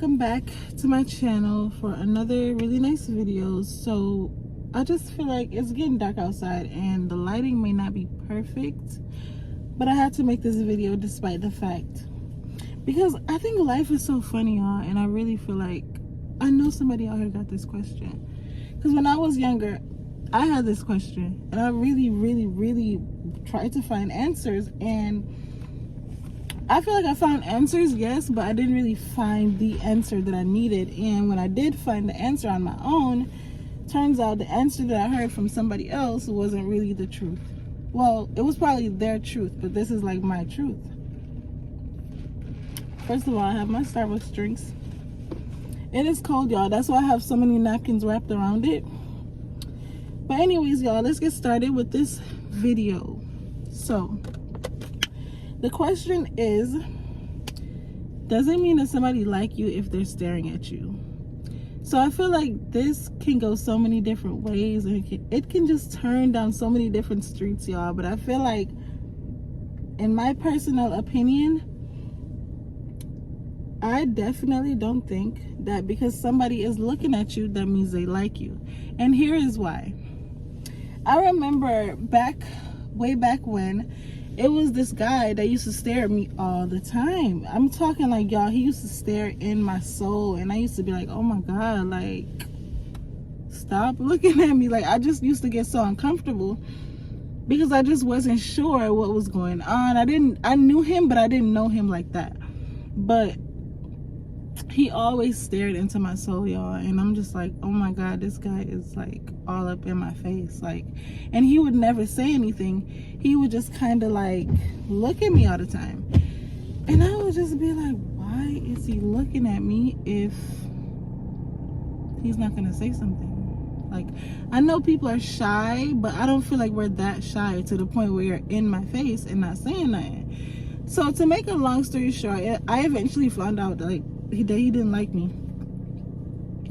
Welcome back to my channel for another really nice video. So I just feel like it's getting dark outside and the lighting may not be perfect, but I had to make this video despite the fact, because I think life is so funny, y'all, and I really feel like I know somebody out here got this question. Because when I was younger, I had this question and I really tried to find answers, and I feel like I found answers, yes, but I didn't really find the answer that I needed. And when I did find the answer on my own, turns out the answer that I heard from somebody else wasn't really the truth. Well, it was probably their truth, but this is like my truth. First of all, I have my Starbucks drinks. It is cold, y'all. That's why I have so many napkins wrapped around it. But anyways, y'all, let's get started with this video. So the question is, does it mean that somebody like you if they're staring at you? So I feel like this can go so many different ways, and it can just turn down so many different streets, y'all. But I feel like, in my personal opinion, I definitely don't think that because somebody is looking at you, that means they like you. And here is why. I remember way back when, it was this guy that used to stare at me all the time. I'm talking like, y'all, he used to stare in my soul, and I used to be like, oh my God, like, stop looking at me. Like, I just used to get so uncomfortable because I just wasn't sure what was going on. I knew him, but I didn't know him like that. But he always stared into my soul, y'all, and I'm just like, oh my God, this guy is like all up in my face. Like, and he would never say anything. He would just kind of like look at me all the time, and I would just be like, why is he looking at me if he's not gonna say something? Like, I know people are shy, but I don't feel like we're that shy to the point where you're in my face and not saying nothing. So to make a long story short, I eventually found out that he didn't like me,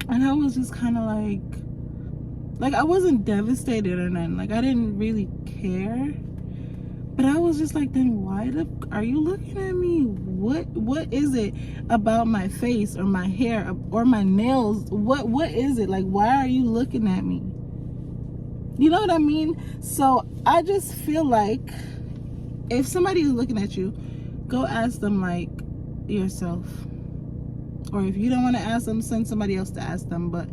and I was just kind of like I wasn't devastated or nothing. Like, I didn't really care, but I was just like, then why are you looking at me? What is it about my face or my hair or my nails? What is it? Like, why are you looking at me? You know what I mean? So I just feel like if somebody is looking at you, go ask them like yourself. Or if you don't want to ask them, send somebody else to ask them. But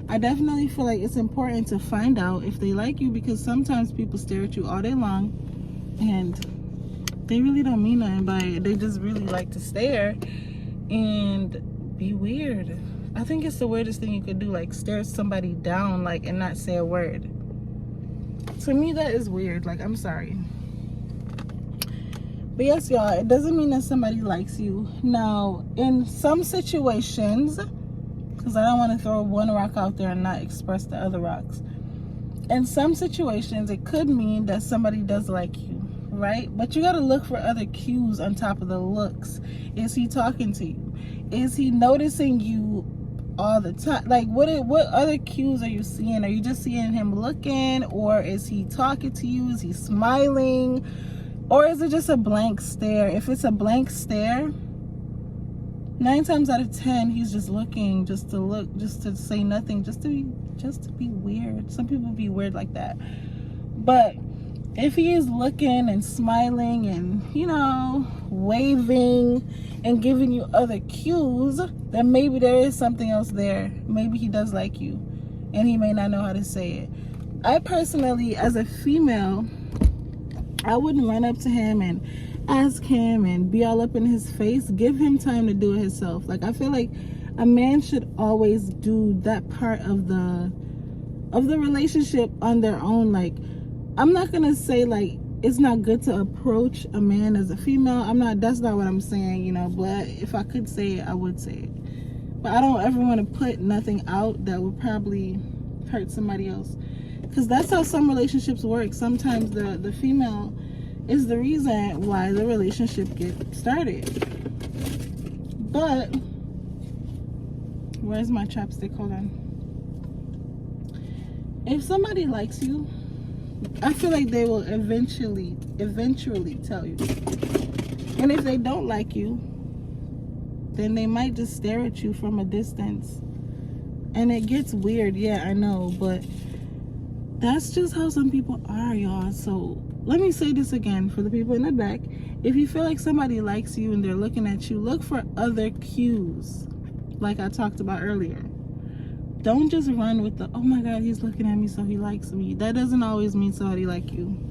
I definitely feel like it's important to find out if they like you, because sometimes people stare at you all day long and they really don't mean nothing by it. They just really like to stare and be weird. I think it's the weirdest thing you could do, like stare somebody down like and not say a word. To me, that is weird. Like, I'm sorry. But yes, y'all, it doesn't mean that somebody likes you. Now, in some situations, because I don't want to throw one rock out there and not express the other rocks. In some situations, it could mean that somebody does like you, right? But you got to look for other cues on top of the looks. Is he talking to you? Is he noticing you all the time? Like, what other cues are you seeing? Are you just seeing him looking, or is he talking to you? Is he smiling? Or is it just a blank stare? If it's a blank stare, 9 times out of 10, he's just looking, just to look, just to say nothing, just to be weird. Some people be weird like that. But if he is looking and smiling and, you know, waving and giving you other cues, then maybe there is something else there. Maybe he does like you, and he may not know how to say it. I personally, as a female, I wouldn't run up to him and ask him and be all up in his face. Give him time to do it himself. Like, I feel like a man should always do that part of the relationship on their own. Like, I'm not gonna say like it's not good to approach a man as a female. That's not what I'm saying, you know, but if I could say it, I would say it. But I don't ever want to put nothing out that would probably hurt somebody else. Because that's how some relationships work. Sometimes the female is the reason why the relationship gets started. But where's my chapstick? Hold on. If somebody likes you, I feel like they will eventually tell you. And if they don't like you, then they might just stare at you from a distance. And it gets weird, yeah, I know, but that's just how some people are, y'all. So let me say this again for the people in the back. If you feel like somebody likes you and they're looking at you, look for other cues, like I talked about earlier. Don't just run with the, oh my God, he's looking at me, so he likes me. That doesn't always mean somebody like you.